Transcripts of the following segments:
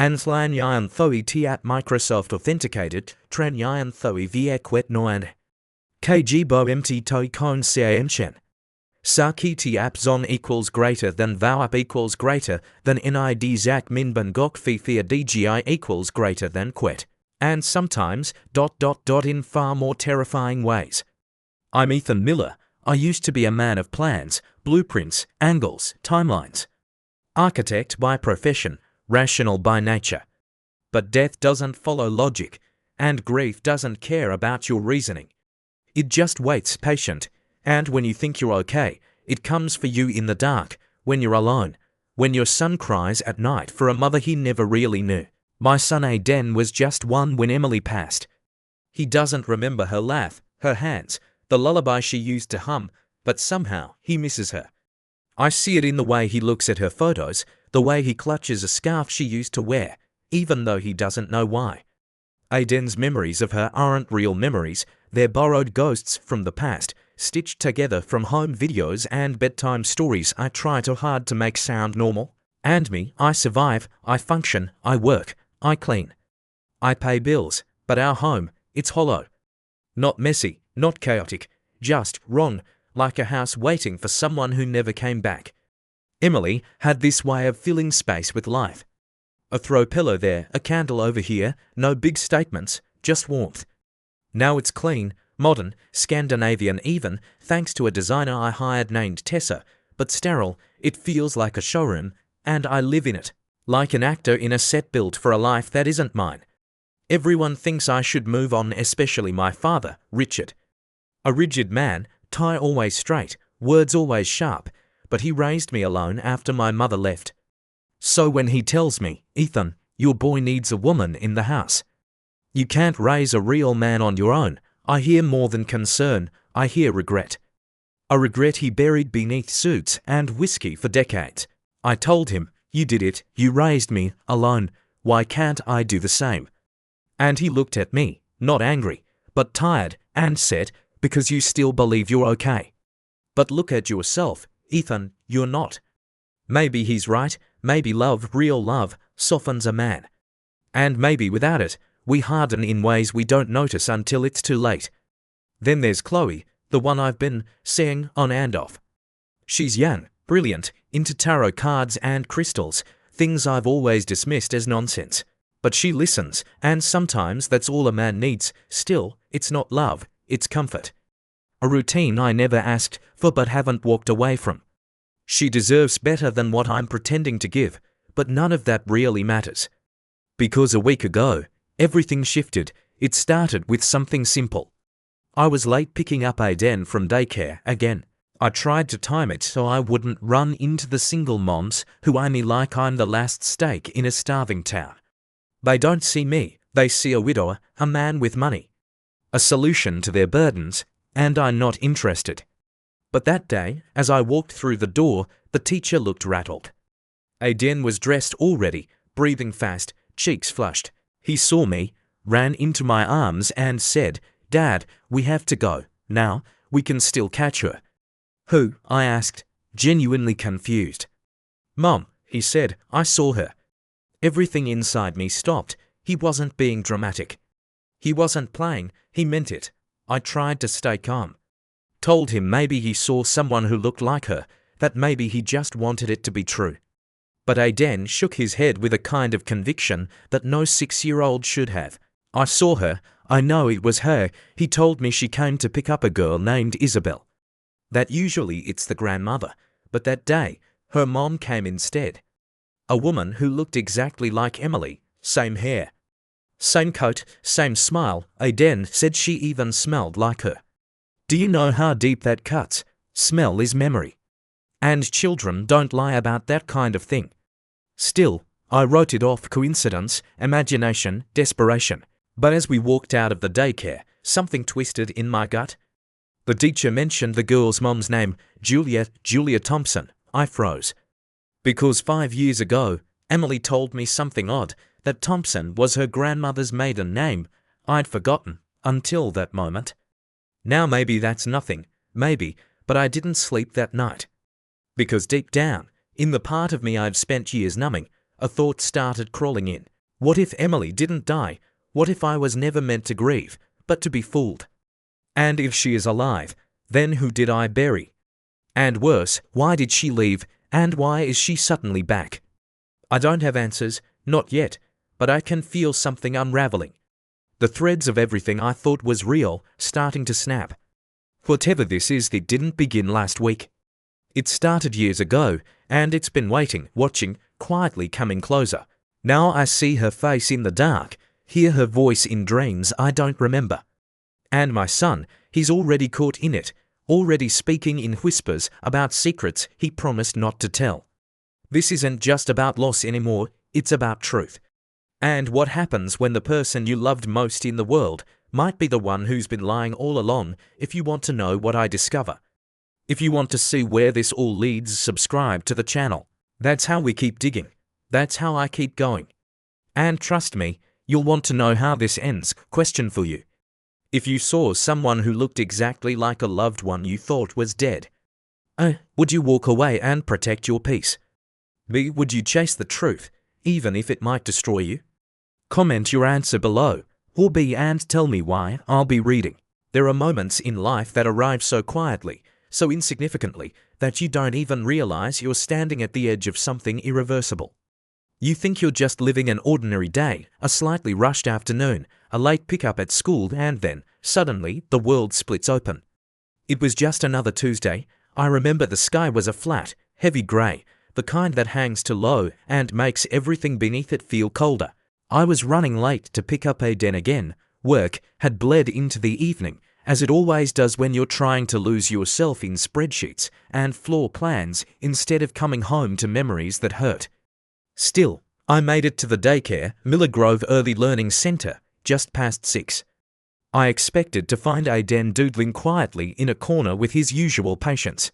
Anslan yan thoi tiat Microsoft authenticated, tran yan thoi vie quet noan. Kg bo mt toi kon se chen. Saki ti ap zon equals greater than thou up equals greater than nid zak min ban gok fi thea dgi equals greater than quet. And sometimes, in far more terrifying ways. I'm Ethan Miller. I used to be a man of plans, blueprints, angles, timelines. Architect by profession, rational by nature. But death doesn't follow logic, and grief doesn't care about your reasoning. It just waits patient, and when you think you're okay, it comes for you in the dark, when you're alone, when your son cries at night for a mother he never really knew. My son Aiden was just one when Emily passed. He doesn't remember her laugh, her hands, the lullaby she used to hum, but somehow he misses her. I see it in the way he looks at her photos, the way he clutches a scarf she used to wear, even though he doesn't know why. Aiden's memories of her aren't real memories, they're borrowed ghosts from the past, stitched together from home videos and bedtime stories I try too hard to make sound normal. And me, I survive, I function, I work, I clean. I pay bills, but our home, it's hollow. Not messy, not chaotic, just wrong, like a house waiting for someone who never came back. Emily had this way of filling space with life. A throw pillow there, a candle over here, no big statements, just warmth. Now it's clean, modern, Scandinavian even, thanks to a designer I hired named Tessa, but sterile, it feels like a showroom, and I live in it, like an actor in a set built for a life that isn't mine. Everyone thinks I should move on, especially my father, Richard. A rigid man, tie always straight, words always sharp, but he raised me alone after my mother left. So when he tells me, Ethan, your boy needs a woman in the house. You can't raise a real man on your own, I hear more than concern, I hear regret. A regret he buried beneath suits and whiskey for decades. I told him, you did it, you raised me, alone, why can't I do the same? And he looked at me, not angry, but tired, and said, because you still believe you're okay. But look at yourself, Ethan, you're not. Maybe he's right, maybe love, real love, softens a man. And maybe without it, we harden in ways we don't notice until it's too late. Then there's Chloe, the one I've been seeing on and off. She's young, brilliant, into tarot cards and crystals, things I've always dismissed as nonsense. But she listens, and sometimes that's all a man needs. Still, it's not love, it's comfort. A routine I never asked for but haven't walked away from. She deserves better than what I'm pretending to give, but none of that really matters. Because a week ago, everything shifted. It started with something simple. I was late picking up Aiden from daycare again. I tried to time it so I wouldn't run into the single moms who eye me like I'm the last steak in a starving town. They don't see me, they see a widower, a man with money. A solution to their burdens, and I'm not interested. But that day, as I walked through the door, the teacher looked rattled. Aiden was dressed already, breathing fast, cheeks flushed. He saw me, ran into my arms and said, Dad, we have to go, now, we can still catch her. Who? I asked, genuinely confused. Mom, he said, I saw her. Everything inside me stopped. He wasn't being dramatic. He wasn't playing, he meant it. I tried to stay calm. Told him maybe he saw someone who looked like her, that maybe he just wanted it to be true. But Aiden shook his head with a kind of conviction that no 6-year-old should have. I saw her, I know it was her, he told me she came to pick up a girl named Isabel. That usually it's the grandmother, but that day, her mom came instead. A woman who looked exactly like Emily, same hair. Same coat, same smile, Aiden said she even smelled like her. Do you know how deep that cuts? Smell is memory. And children don't lie about that kind of thing. Still, I wrote it off coincidence, imagination, desperation. But as we walked out of the daycare, something twisted in my gut. The teacher mentioned the girl's mom's name, Julia Thompson. I froze. Because 5 years ago, Emily told me something odd, that Thompson was her grandmother's maiden name. I'd forgotten, until that moment. Now maybe that's nothing, maybe, but I didn't sleep that night. Because deep down, in the part of me I've spent years numbing, a thought started crawling in. What if Emily didn't die? What if I was never meant to grieve, but to be fooled? And if she is alive, then who did I bury? And worse, why did she leave, and why is she suddenly back? I don't have answers, not yet, but I can feel something unraveling. The threads of everything I thought was real starting to snap. Whatever this is, it didn't begin last week. It started years ago, and it's been waiting, watching, quietly coming closer. Now I see her face in the dark, hear her voice in dreams I don't remember. And my son, he's already caught in it, already speaking in whispers about secrets he promised not to tell. This isn't just about loss anymore, it's about truth. And what happens when the person you loved most in the world might be the one who's been lying all along. If you want to know what I discover, if you want to see where this all leads, subscribe to the channel. That's how we keep digging. That's how I keep going. And trust me, you'll want to know how this ends. Question for you. If you saw someone who looked exactly like a loved one you thought was dead, A. Would you walk away and protect your peace? B. Would you chase the truth, even if it might destroy you? Comment your answer below, or B, and tell me why. I'll be reading. There are moments in life that arrive so quietly, so insignificantly, that you don't even realize you're standing at the edge of something irreversible. You think you're just living an ordinary day, a slightly rushed afternoon, a late pickup at school, and then, suddenly, the world splits open. It was just another Tuesday. I remember the sky was a flat, heavy grey, the kind that hangs too low and makes everything beneath it feel colder. I was running late to pick up Aiden again. Work had bled into the evening, as it always does when you're trying to lose yourself in spreadsheets and floor plans instead of coming home to memories that hurt. Still, I made it to the Daycare, Miller Grove Early Learning Centre, just past 6. I expected to find Aiden doodling quietly in a corner with his usual patience.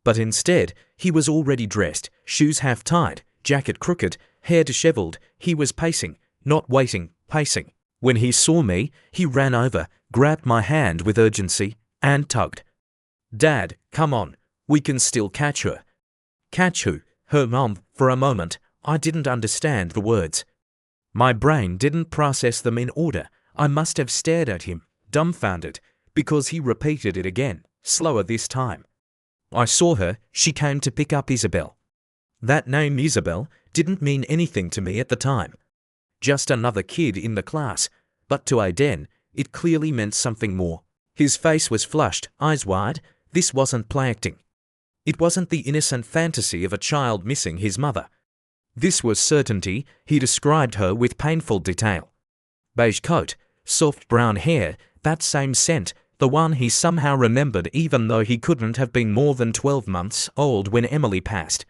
But instead, he was already dressed, shoes half tied, jacket crooked, hair dishevelled. He was pacing, not waiting, pacing. When he saw me, he ran over, grabbed my hand with urgency, and tugged. "Dad, come on, we can still catch her." Catch who? Her mom. For a moment, I didn't understand the words. My brain didn't process them in order. I must have stared at him, dumbfounded, because he repeated it again, slower this time. I saw her. She came to pick up Isabel. That name, Isabel, didn't mean anything to me at the time. Just another kid in the class, but to Aiden, it clearly meant something more. His face was flushed, eyes wide. This wasn't play acting. It wasn't the innocent fantasy of a child missing his mother. This was certainty. He described her with painful detail. Beige coat, soft brown hair, that same scent, the one he somehow remembered even though he couldn't have been more than 12 months old when Emily passed.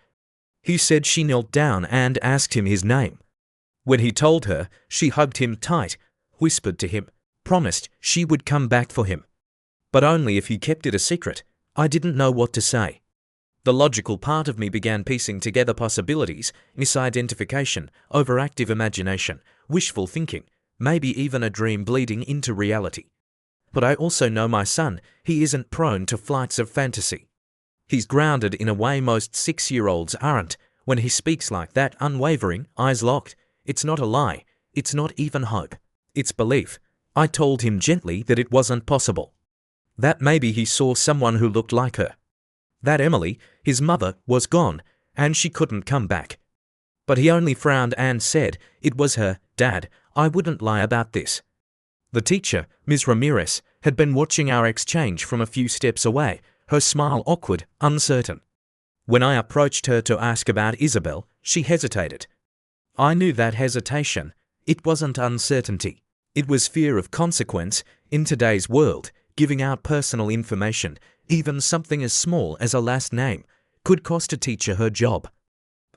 He said she knelt down and asked him his name. When he told her, she hugged him tight, whispered to him, promised she would come back for him. But only if he kept it a secret. I didn't know what to say. The logical part of me began piecing together possibilities, misidentification, overactive imagination, wishful thinking, maybe even a dream bleeding into reality. But I also know my son. He isn't prone to flights of fantasy. He's grounded in a way most 6-year-olds aren't. When he speaks like that, unwavering, eyes locked, it's not a lie, it's not even hope, it's belief. I told him gently that it wasn't possible. That maybe he saw someone who looked like her. That Emily, his mother, was gone, and she couldn't come back. But he only frowned and said, "It was her, Dad, I wouldn't lie about this." The teacher, Ms. Ramirez, had been watching our exchange from a few steps away, her smile awkward, uncertain. When I approached her to ask about Isabel, she hesitated. I knew that hesitation. It wasn't uncertainty. It was fear of consequence. In today's world, giving out personal information, even something as small as a last name, could cost a teacher her job.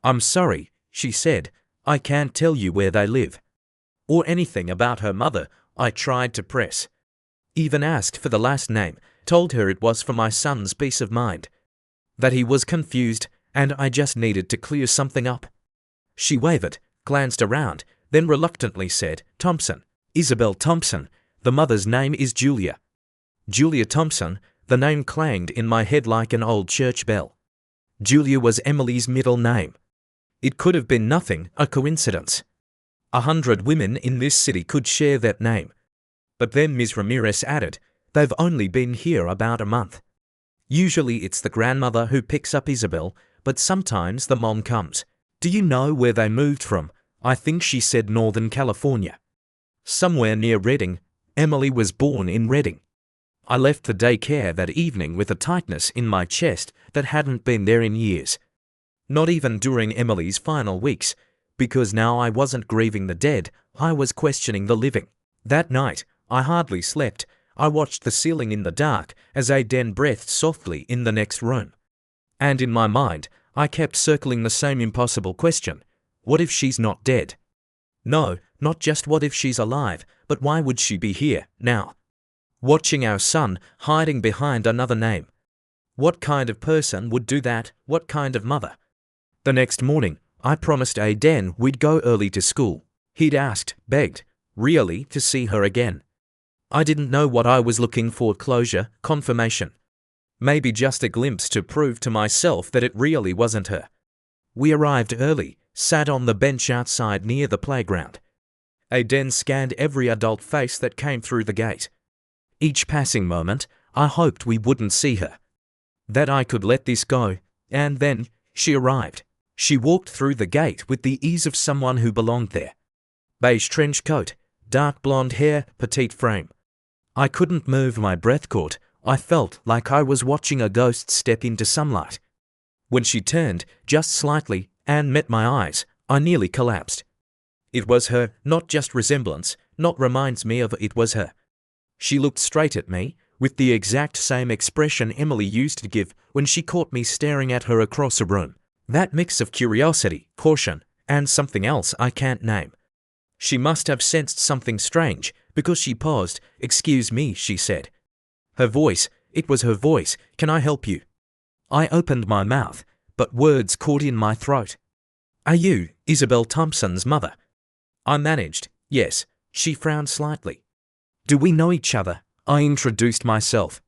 "I'm sorry," she said, "I can't tell you where they live." Or anything about her mother. I tried to press. Even asked for the last name, told her it was for my son's peace of mind. That he was confused, and I just needed to clear something up. She wavered, glanced around, then reluctantly said, "Thompson. Isabel Thompson. The mother's name is Julia." Julia Thompson. The name clanged in my head like an old church bell. Julia was Emily's middle name. It could have been nothing, a coincidence. 100 women in this city could share that name. But then Ms. Ramirez added, they've only been here about a month. Usually it's the grandmother who picks up Isabel, but sometimes the mom comes. Do you know where they moved from? I think she said Northern California. Somewhere near Redding. Emily was born in Redding. I left the daycare that evening with a tightness in my chest that hadn't been there in years. Not even during Emily's final weeks, because now I wasn't grieving the dead, I was questioning the living. That night, I hardly slept. I watched the ceiling in the dark as Aiden breathed softly in the next room. And in my mind, I kept circling the same impossible question. What if she's not dead? No, not just what if she's alive, but why would she be here, now? Watching our son hiding behind another name. What kind of person would do that? What kind of mother? The next morning, I promised Aiden we'd go early to school. He'd asked, begged, really, to see her again. I didn't know what I was looking for, closure, confirmation. Maybe just a glimpse to prove to myself that it really wasn't her. We arrived early, sat on the bench outside near the playground. Aiden scanned every adult face that came through the gate. Each passing moment, I hoped we wouldn't see her. That I could let this go, and then, she arrived. She walked through the gate with the ease of someone who belonged there. Beige trench coat, dark blonde hair, petite frame. I couldn't move, my breath caught. I felt like I was watching a ghost step into sunlight. When she turned, just slightly, and met my eyes, I nearly collapsed. It was her, not just resemblance, not reminds me of, it was her. She looked straight at me, with the exact same expression Emily used to give when she caught me staring at her across a room. That mix of curiosity, caution, and something else I can't name. She must have sensed something strange, because she paused. Excuse me, she said. Her voice, it was her voice. Can I help you? I opened my mouth, but words caught in my throat. Are you Isabel Thompson's mother? I managed. Yes. She frowned slightly. Do we know each other? I introduced myself.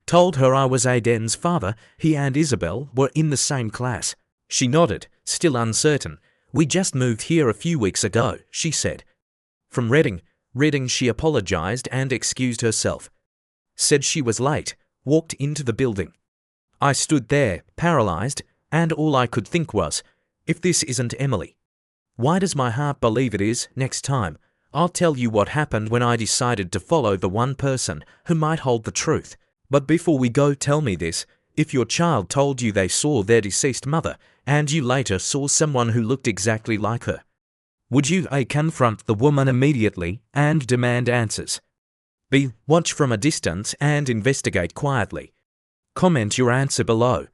Told her I was Aiden's father. He and Isabel were in the same class. She nodded, still uncertain. We just moved here a few weeks ago, she said. From Redding. She apologized and excused herself. Said she was late, walked into the building. I stood there, paralyzed, and all I could think was, if this isn't Emily. Why does my heart believe it is? Next time, I'll tell you what happened when I decided to follow the one person who might hold the truth. But before we go, tell me this. If your child told you they saw their deceased mother, and you later saw someone who looked exactly like her, would you A. confront the woman immediately and demand answers? B. Watch from a distance and investigate quietly? Comment your answer below.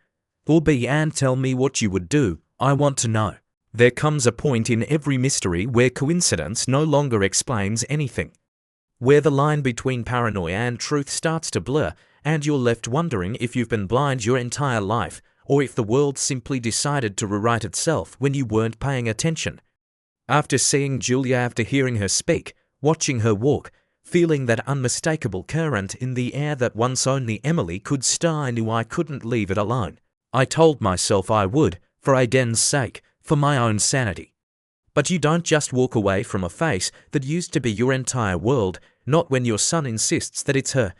Or B. And tell me what you would do. I want to know. There comes a point in every mystery where coincidence no longer explains anything. Where the line between paranoia and truth starts to blur, and you're left wondering if you've been blind your entire life, or if the world simply decided to rewrite itself when you weren't paying attention. After seeing Julia, after hearing her speak, watching her walk, feeling that unmistakable current in the air that once only Emily could star, I knew I couldn't leave it alone. I told myself I would, for Aiden's sake, for my own sanity. But you don't just walk away from a face that used to be your entire world, not when your son insists that it's her.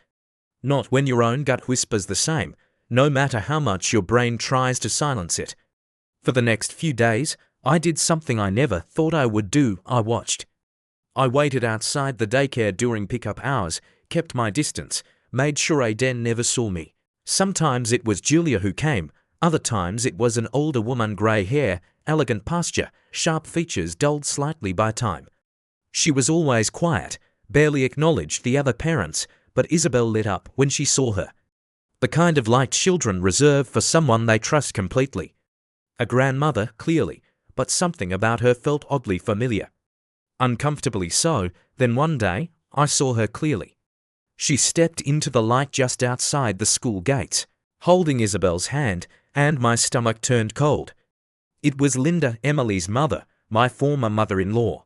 Not when your own gut whispers the same, no matter how much your brain tries to silence it. For the next few days, I did something I never thought I would do. I watched. I waited outside the daycare during pickup hours, kept my distance, made sure Aiden never saw me. Sometimes it was Julia who came, other times it was an older woman, grey hair, elegant posture, sharp features dulled slightly by time. She was always quiet, barely acknowledged the other parents, but Isabel lit up when she saw her. The kind of light children reserve for someone they trust completely. A grandmother, clearly, but something about her felt oddly familiar. Uncomfortably so. Then one day, I saw her clearly. She stepped into the light just outside the school gates, holding Isabel's hand, and my stomach turned cold. It was Linda, Emily's mother, my former mother-in-law.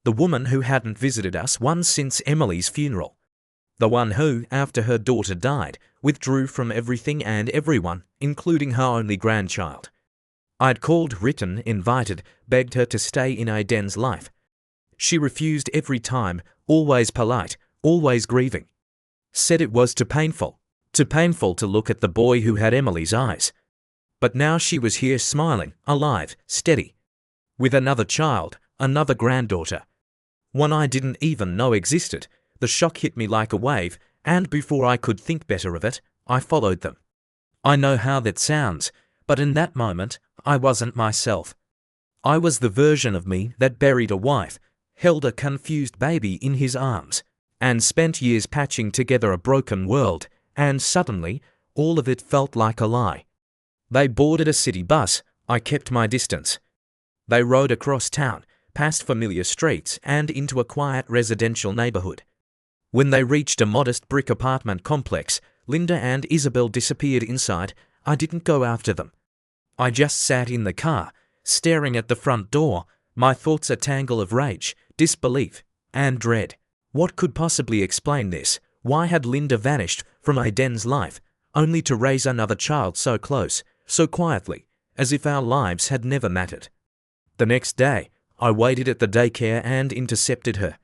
The woman who hadn't visited us once since Emily's funeral. The one who, after her daughter died, withdrew from everything and everyone, including her only grandchild. I'd called, written, invited, begged her to stay in Aiden's life. She refused every time, always polite, always grieving. Said it was too painful to look at the boy who had Emily's eyes. But now she was here smiling, alive, steady. With another child, another granddaughter. One I didn't even know existed. The shock hit me like a wave, and before I could think better of it, I followed them. I know how that sounds, but in that moment, I wasn't myself. I was the version of me that buried a wife, held a confused baby in his arms, and spent years patching together a broken world, and suddenly, all of it felt like a lie. They boarded a city bus. I kept my distance. They rode across town, past familiar streets and into a quiet residential neighborhood. When they reached a modest brick apartment complex, Linda and Isabel disappeared inside. I didn't go after them. I just sat in the car, staring at the front door, my thoughts a tangle of rage, disbelief, and dread. What could possibly explain this? Why had Linda vanished from Aiden's life, only to raise another child so close, so quietly, as if our lives had never mattered? The next day, I waited at the daycare and intercepted her.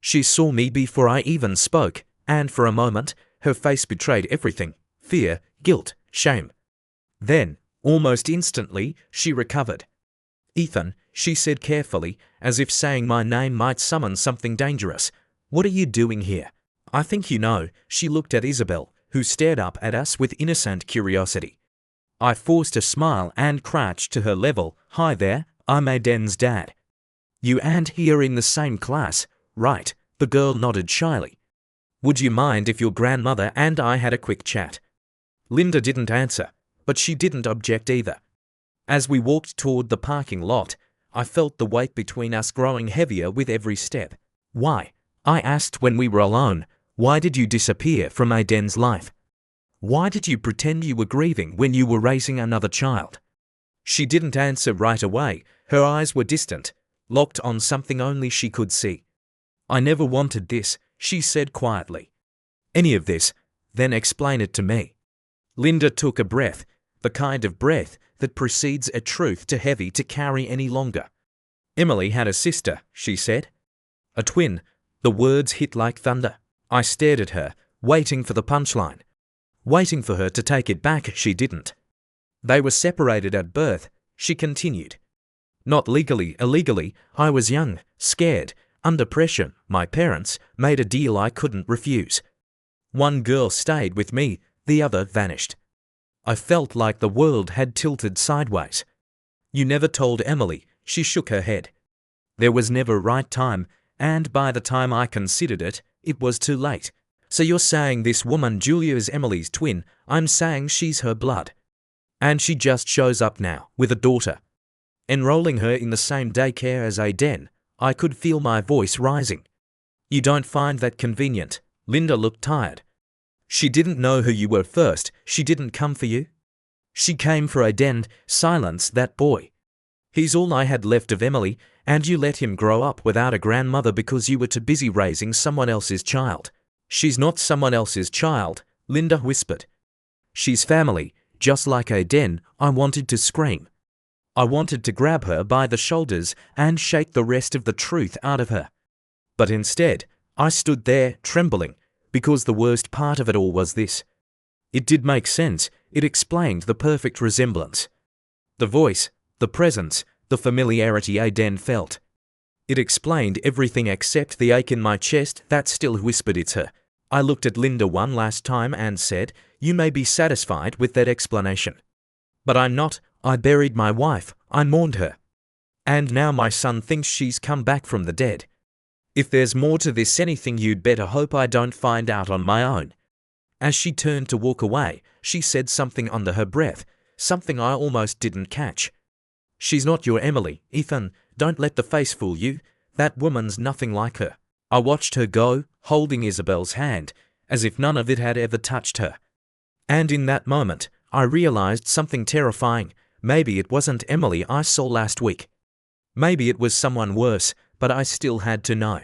She saw me before I even spoke, and for a moment, her face betrayed everything: fear, guilt, shame. Then, almost instantly, she recovered. "Ethan," she said carefully, as if saying my name might summon something dangerous. "What are you doing here? I think you know." She looked at Isabel, who stared up at us with innocent curiosity. I forced a smile and crouched to her level. "Hi there, I'm Aiden's dad." "You and he are in the same class, right?" The girl nodded shyly. "Would you mind if your grandmother and I had a quick chat?" Linda didn't answer, but she didn't object either. As we walked toward the parking lot, I felt the weight between us growing heavier with every step. "Why?" I asked when we were alone. "Why did you disappear from Aiden's life? Why did you pretend you were grieving when you were raising another child?" She didn't answer right away. Her eyes were distant, locked on something only she could see. "I never wanted this," she said quietly. "Any of this? Then explain it to me." Linda took a breath, the kind of breath that precedes a truth too heavy to carry any longer. "Emily had a sister," she said. "A twin." The words hit like thunder. I stared at her, waiting for the punchline. Waiting for her to take it back. She didn't. "They were separated at birth," she continued. "Not legally, illegally. I was young, scared, under pressure. My parents made a deal I couldn't refuse. One girl stayed with me, the other vanished." I felt like the world had tilted sideways. "You never told Emily," she shook her head. "There was never a right time, and by the time I considered it, it was too late." "So you're saying this woman Julia is Emily's twin?" "I'm saying she's her blood. And she just shows up now, with a daughter. Enrolling her in the same daycare as Aiden." I could feel my voice rising. "You don't find that convenient?" Linda looked tired. "She didn't know who you were first. She didn't come for you. She came for Aiden." "Silence that boy. He's all I had left of Emily, and you let him grow up without a grandmother because you were too busy raising someone else's child." "She's not someone else's child," Linda whispered. "She's family, just like Aiden." I wanted to scream. I wanted to grab her by the shoulders and shake the rest of the truth out of her. But instead, I stood there, trembling, because the worst part of it all was this. It did make sense. It explained the perfect resemblance. The voice, the presence, the familiarity Aiden felt. It explained everything except the ache in my chest that still whispered it's her. I looked at Linda one last time and said, "You may be satisfied with that explanation. But I'm not. I buried my wife. I mourned her. And now my son thinks she's come back from the dead. If there's more to this anything, you'd better hope I don't find out on my own." As she turned to walk away, she said something under her breath, something I almost didn't catch. "She's not your Emily, Ethan. Don't let the face fool you. That woman's nothing like her." I watched her go, holding Isabel's hand, as if none of it had ever touched her. And in that moment, I realized something terrifying. Maybe it wasn't Emily I saw last week. Maybe it was someone worse, but I still had to know.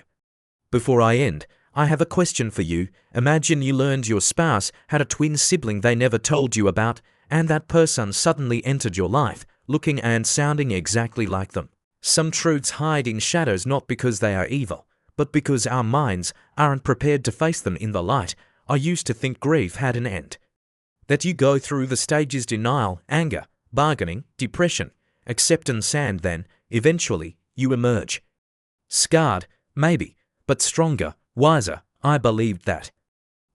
Before I end, I have a question for you. Imagine you learned your spouse had a twin sibling they never told you about, and that person suddenly entered your life, looking and sounding exactly like them. Some truths hide in shadows not because they are evil, but because our minds aren't prepared to face them in the light. I used to think grief had an end. That you go through the stages: denial, anger, bargaining, depression, acceptance, and then, eventually, you emerge. Scarred, maybe, but stronger, wiser. I believed that.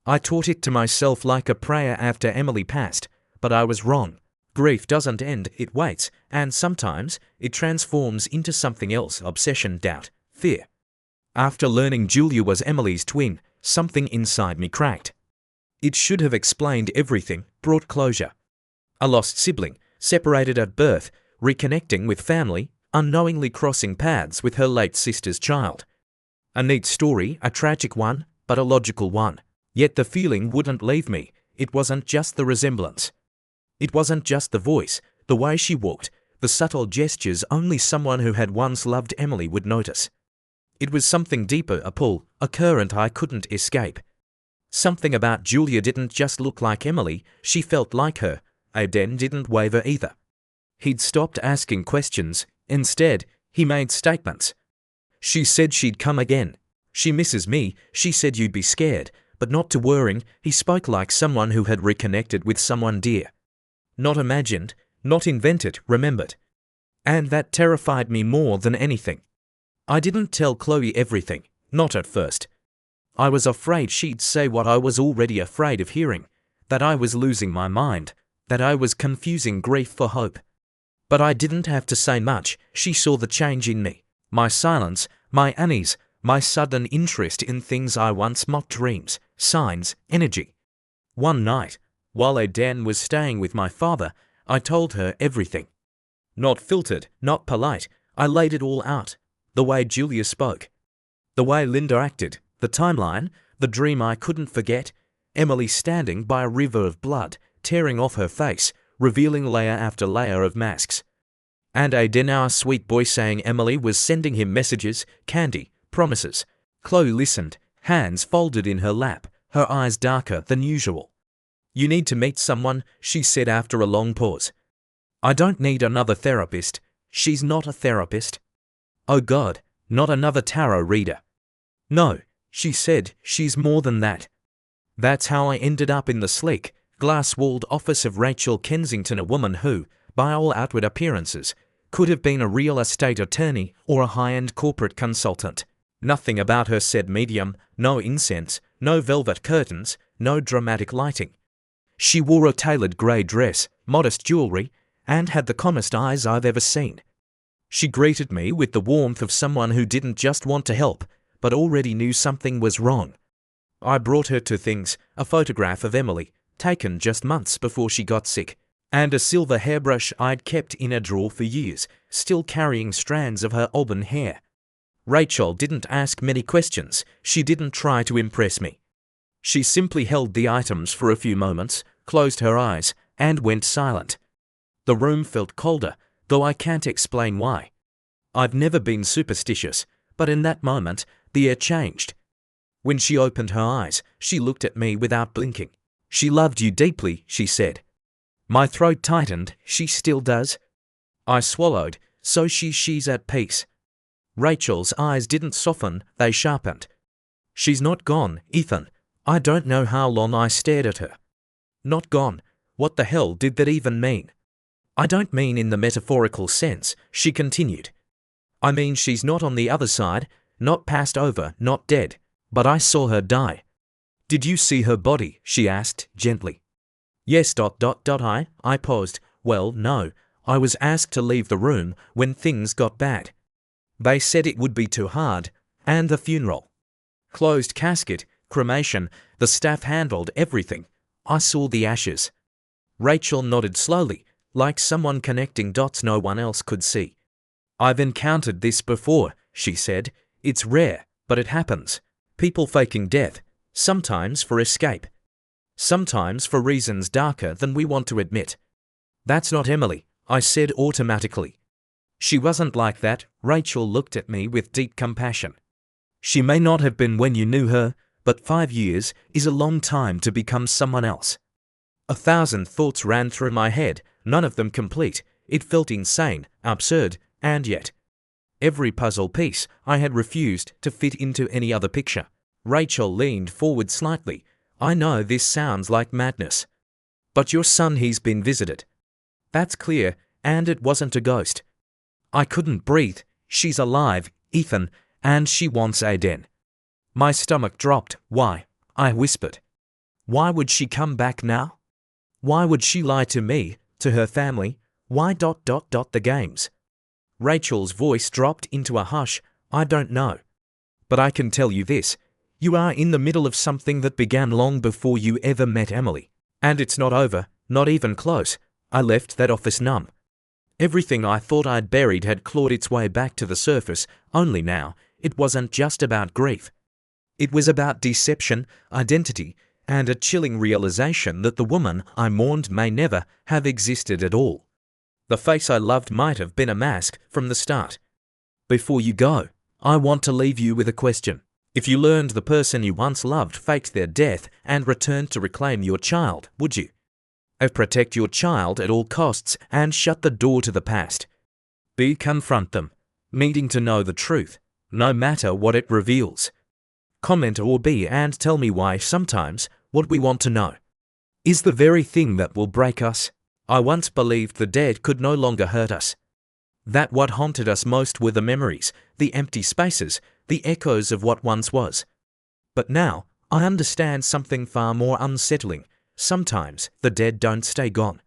I taught it to myself like a prayer after Emily passed, but I was wrong. Grief doesn't end, it waits, and sometimes it transforms into something else: obsession, doubt, fear. After learning Julia was Emily's twin, something inside me cracked. It should have explained everything, brought closure. A lost sibling, separated at birth, reconnecting with family, unknowingly crossing paths with her late sister's child. A neat story, a tragic one, but a logical one. Yet the feeling wouldn't leave me. It wasn't just the resemblance. It wasn't just the voice, the way she walked, the subtle gestures only someone who had once loved Emily would notice. It was something deeper, a pull, a current I couldn't escape. Something about Julia didn't just look like Emily, she felt like her. Aiden didn't waver either. He'd stopped asking questions. Instead, he made statements. She said she'd come again. She misses me. She said you'd be scared, but not to worry. He spoke like someone who had reconnected with someone dear. Not imagined, not invented, remembered. And that terrified me more than anything. I didn't tell Chloe everything, not at first. I was afraid she'd say what I was already afraid of hearing, that I was losing my mind, that I was confusing grief for hope. But I didn't have to say much. She saw the change in me, my silence, my unease, my sudden interest in things I once mocked: dreams, signs, energy. One night, while Aiden was staying with my father, I told her everything. Not filtered, not polite, I laid it all out. The way Julia spoke, the way Linda acted, the timeline, the dream I couldn't forget, Emily standing by a river of blood, tearing off her face, revealing layer after layer of masks. And Aiden, our sweet boy, saying Emily was sending him messages, candy, promises. Chloe listened, hands folded in her lap, her eyes darker than usual. You need to meet someone, she said after a long pause. I don't need another therapist. She's not a therapist. Oh God, not another tarot reader. No, she said, she's more than that. That's how I ended up in the sleek, glass-walled office of Rachel Kensington, a woman who, by all outward appearances, could have been a real estate attorney or a high-end corporate consultant. Nothing about her said medium, no incense, no velvet curtains, no dramatic lighting. She wore a tailored grey dress, modest jewellery, and had the calmest eyes I've ever seen. She greeted me with the warmth of someone who didn't just want to help, but already knew something was wrong. I brought her to things: a photograph of Emily, taken just months before she got sick, and a silver hairbrush I'd kept in a drawer for years, still carrying strands of her auburn hair. Rachel didn't ask many questions. She didn't try to impress me. She simply held the items for a few moments, closed her eyes, and went silent. The room felt colder, though I can't explain why. I've never been superstitious, but in that moment, the air changed. When she opened her eyes, she looked at me without blinking. She loved you deeply, she said. My throat tightened. She still does? I swallowed. So she's at peace. Rachel's eyes didn't soften, they sharpened. She's not gone, Ethan. I don't know how long I stared at her. Not gone. What the hell did that even mean? I don't mean in the metaphorical sense, she continued. I mean she's not on the other side, not passed over, not dead. But I saw her die. Did you see her body? She asked, gently. Yes. I paused. Well, no. I was asked to leave the room when things got bad. They said it would be too hard. And the funeral. Closed casket, cremation, the staff handled everything. I saw the ashes. Rachel nodded slowly, like someone connecting dots no one else could see. I've encountered this before, she said. It's rare, but it happens. People faking death, sometimes for escape. Sometimes for reasons darker than we want to admit. That's not Emily, I said automatically. She wasn't like that. Rachel looked at me with deep compassion. She may not have been when you knew her, but 5 years is a long time to become someone else. 1,000 thoughts ran through my head, none of them complete. It felt insane, absurd, and yet every puzzle piece I had refused to fit into any other picture. Rachel leaned forward slightly. I know this sounds like madness. But your son, he's been visited. That's clear, and it wasn't a ghost. I couldn't breathe. She's alive, Ethan, and she wants Aiden. My stomach dropped. Why? I whispered. Why would she come back now? Why would she lie to me, to her family? Why ... the games? Rachel's voice dropped into a hush. I don't know. But I can tell you this. You are in the middle of something that began long before you ever met Emily. And it's not over, not even close. I left that office numb. Everything I thought I'd buried had clawed its way back to the surface, only now, it wasn't just about grief. It was about deception, identity, and a chilling realization that the woman I mourned may never have existed at all. The face I loved might have been a mask from the start. Before you go, I want to leave you with a question. If you learned the person you once loved faked their death and returned to reclaim your child, would you? Protect your child at all costs and shut the door to the past. B. Confront them, needing to know the truth, no matter what it reveals. Comment or B and tell me why sometimes what we want to know is the very thing that will break us. I once believed the dead could no longer hurt us. That what haunted us most were the memories, the empty spaces, the echoes of what once was. But now, I understand something far more unsettling. Sometimes the dead don't stay gone.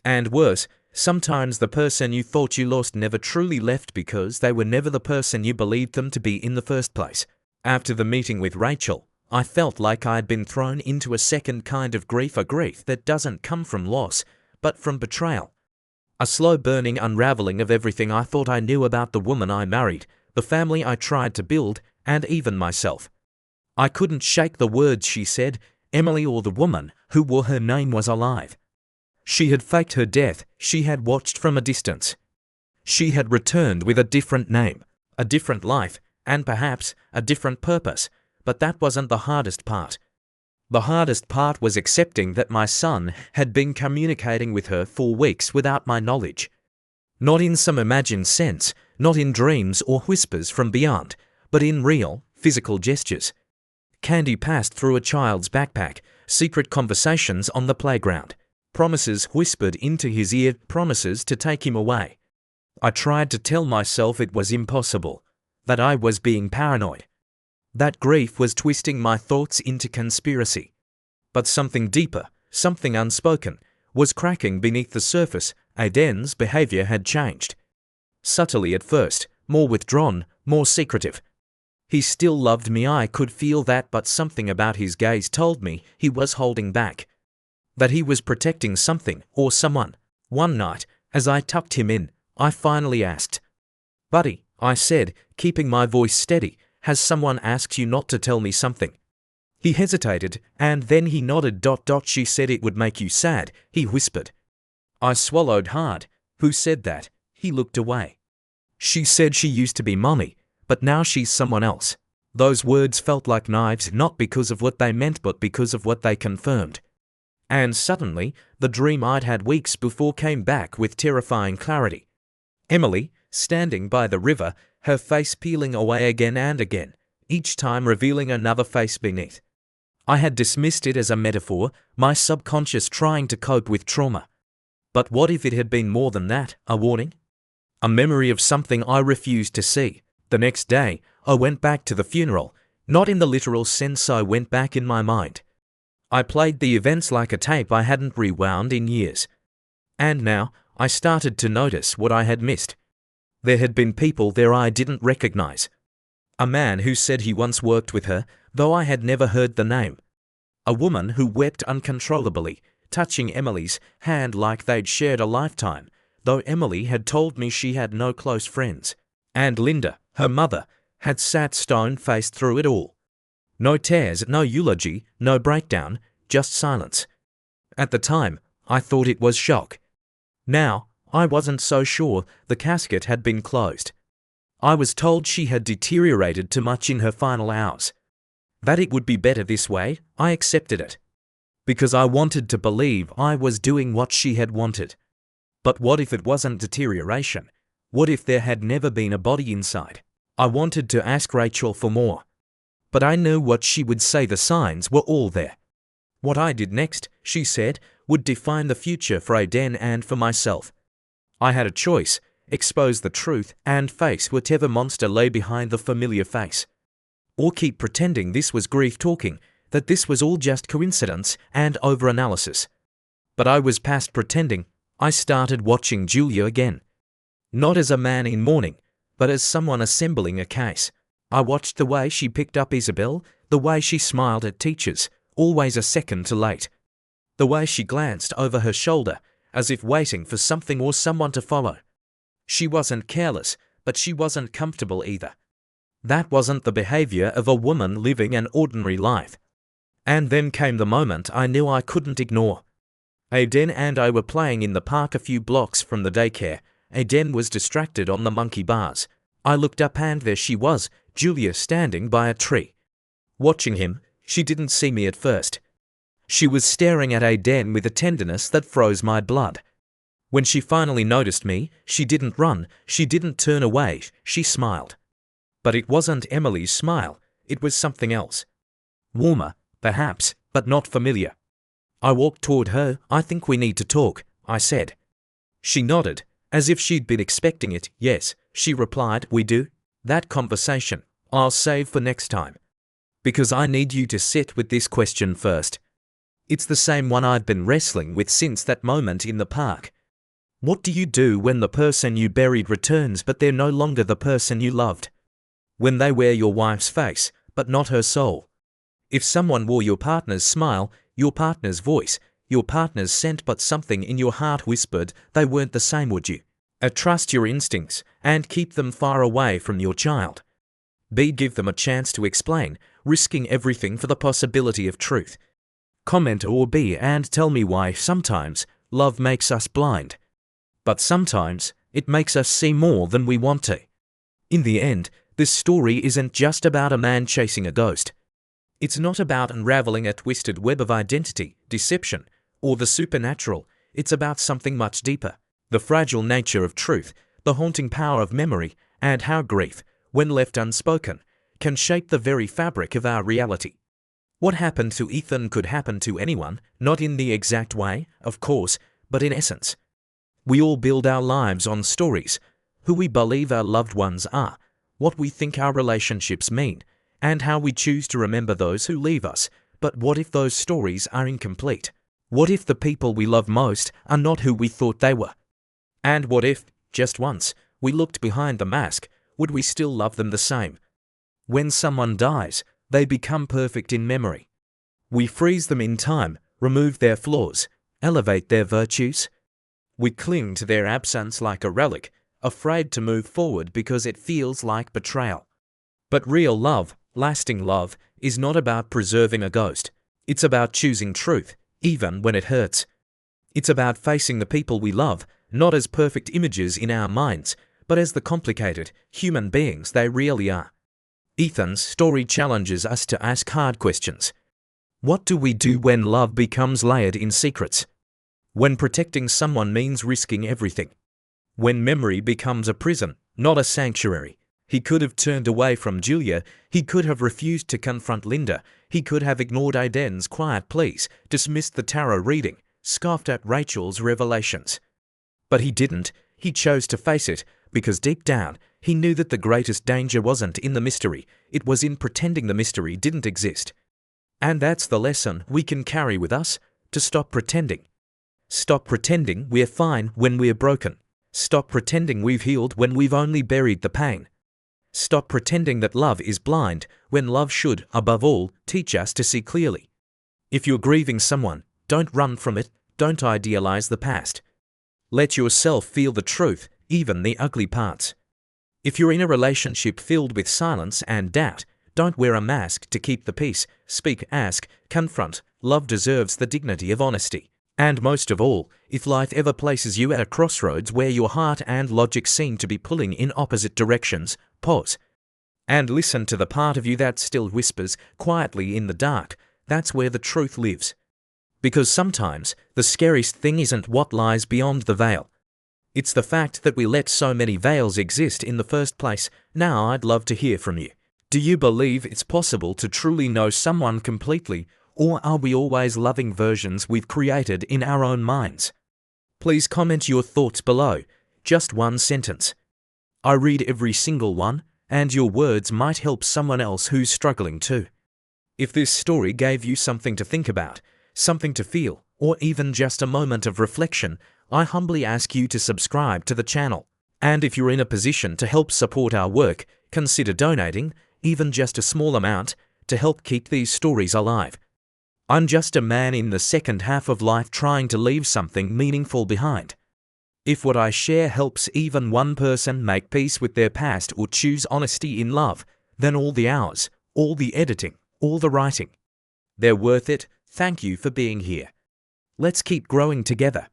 And worse, sometimes the person you thought you lost never truly left because they were never the person you believed them to be in the first place. After the meeting with Rachel, I felt like I'd been thrown into a second kind of grief, a grief that doesn't come from loss, but from betrayal. A slow burning unraveling of everything I thought I knew about the woman I married, the family I tried to build, and even myself. I couldn't shake the words she said. Emily, or the woman who wore her name, was alive. She had faked her death. She had watched from a distance. She had returned with a different name, a different life, and perhaps a different purpose. But that wasn't the hardest part. The hardest part was accepting that my son had been communicating with her for weeks without my knowledge. Not in some imagined sense, not in dreams or whispers from beyond, but in real, physical gestures. Candy passed through a child's backpack, secret conversations on the playground, promises whispered into his ear, promises to take him away. I tried to tell myself it was impossible, that I was being paranoid, that grief was twisting my thoughts into conspiracy. But something deeper, something unspoken, was cracking beneath the surface. Aiden's behavior had changed. Subtly at first, more withdrawn, more secretive. He still loved me, I could feel that, but something about his gaze told me he was holding back. That he was protecting something or someone. One night, as I tucked him in, I finally asked. "Buddy," I said, keeping my voice steady, "has someone asked you not to tell me something?" He hesitated, and then he nodded. She said it would make you sad, he whispered. I swallowed hard. Who said that? He looked away. She said she used to be Mommy, but now she's someone else. Those words felt like knives, not because of what they meant, but because of what they confirmed. And suddenly, the dream I'd had weeks before came back with terrifying clarity. Emily, standing by the river, her face peeling away again and again, each time revealing another face beneath. I had dismissed it as a metaphor, my subconscious trying to cope with trauma. But what if it had been more than that, a warning? A memory of something I refused to see. The next day, I went back to the funeral, not in the literal sense. I went back in my mind. I played the events like a tape I hadn't rewound in years. And now, I started to notice what I had missed. There had been people there I didn't recognize. A man who said he once worked with her, though I had never heard the name. A woman who wept uncontrollably, touching Emily's hand like they'd shared a lifetime, though Emily had told me she had no close friends. And Linda, her mother, had sat stone-faced through it all. No tears, no eulogy, no breakdown, just silence. At the time, I thought it was shock. Now, I wasn't so sure. The casket had been closed. I was told she had deteriorated too much in her final hours. That it would be better this way. I accepted it. Because I wanted to believe I was doing what she had wanted. But what if it wasn't deterioration? What if there had never been a body inside? I wanted to ask Rachel for more. But I knew what she would say. The signs were all there. What I did next, she said, would define the future for Aiden and for myself. I had a choice: expose the truth and face whatever monster lay behind the familiar face. Or keep pretending this was grief talking, that this was all just coincidence and overanalysis. But I was past pretending. I started watching Julia again. Not as a man in mourning, but as someone assembling a case. I watched the way she picked up Isabel, the way she smiled at teachers, always a second too late. The way she glanced over her shoulder, as if waiting for something or someone to follow. She wasn't careless, but she wasn't comfortable either. That wasn't the behavior of a woman living an ordinary life. And then came the moment I knew I couldn't ignore. Aiden and I were playing in the park a few blocks from the daycare. Aiden was distracted on the monkey bars. I looked up and there she was, Julia, standing by a tree. Watching him. She didn't see me at first. She was staring at Aiden with a tenderness that froze my blood. When she finally noticed me, she didn't run, she didn't turn away, she smiled. But it wasn't Emily's smile, it was something else. Warmer, perhaps, but not familiar. I walked toward her. I think we need to talk, I said. She nodded, as if she'd been expecting it. Yes, she replied, we do. That conversation, I'll save for next time. Because I need you to sit with this question first. It's the same one I've been wrestling with since that moment in the park. What do you do when the person you buried returns but they're no longer the person you loved? When they wear your wife's face, but not her soul? If someone wore your partner's smile, your partner's voice, your partner's scent, but something in your heart whispered they weren't the same, would you? Trust your instincts and keep them far away from your child. B. Give them a chance to explain, risking everything for the possibility of truth. Comment or B and tell me why. Sometimes love makes us blind. But sometimes it makes us see more than we want to. In the end, this story isn't just about a man chasing a ghost. It's not about unraveling a twisted web of identity, deception, or the supernatural. It's about something much deeper. The fragile nature of truth, the haunting power of memory, and how grief, when left unspoken, can shape the very fabric of our reality. What happened to Ethan could happen to anyone, not in the exact way, of course, but in essence. We all build our lives on stories, who we believe our loved ones are, what we think our relationships mean, and how we choose to remember those who leave us. But what if those stories are incomplete? What if the people we love most are not who we thought they were? And what if, just once, we looked behind the mask? Would we still love them the same? When someone dies, they become perfect in memory. We freeze them in time, remove their flaws, elevate their virtues. We cling to their absence like a relic, afraid to move forward because it feels like betrayal. But real love, lasting love, is not about preserving a ghost. It's about choosing truth, even when it hurts. It's about facing the people we love, not as perfect images in our minds, but as the complicated, human beings they really are. Ethan's story challenges us to ask hard questions. What do we do when love becomes layered in secrets? When protecting someone means risking everything? When memory becomes a prison, not a sanctuary? He could have turned away from Julia. He could have refused to confront Linda. He could have ignored Aiden's quiet pleas, dismissed the tarot reading, scoffed at Rachel's revelations. But he didn't. He chose to face it, because deep down, he knew that the greatest danger wasn't in the mystery, it was in pretending the mystery didn't exist. And that's the lesson we can carry with us, to stop pretending. Stop pretending we're fine when we're broken. Stop pretending we've healed when we've only buried the pain. Stop pretending that love is blind when love should, above all, teach us to see clearly. If you're grieving someone, don't run from it, don't idealize the past. Let yourself feel the truth, even the ugly parts. If you're in a relationship filled with silence and doubt, don't wear a mask to keep the peace. Speak, ask, confront. Love deserves the dignity of honesty. And most of all, if life ever places you at a crossroads where your heart and logic seem to be pulling in opposite directions, pause. And listen to the part of you that still whispers quietly in the dark. That's where the truth lives. Because sometimes, the scariest thing isn't what lies beyond the veil. It's the fact that we let so many veils exist in the first place. Now I'd love to hear from you. Do you believe it's possible to truly know someone completely, or are we always loving versions we've created in our own minds? Please comment your thoughts below. Just one sentence. I read every single one, and your words might help someone else who's struggling too. If this story gave you something to think about, something to feel, or even just a moment of reflection, I humbly ask you to subscribe to the channel. And if you're in a position to help support our work, consider donating, even just a small amount, to help keep these stories alive. I'm just a man in the second half of life trying to leave something meaningful behind. If what I share helps even one person make peace with their past or choose honesty in love, then all the hours, all the editing, all the writing, they're worth it. Thank you for being here. Let's keep growing together.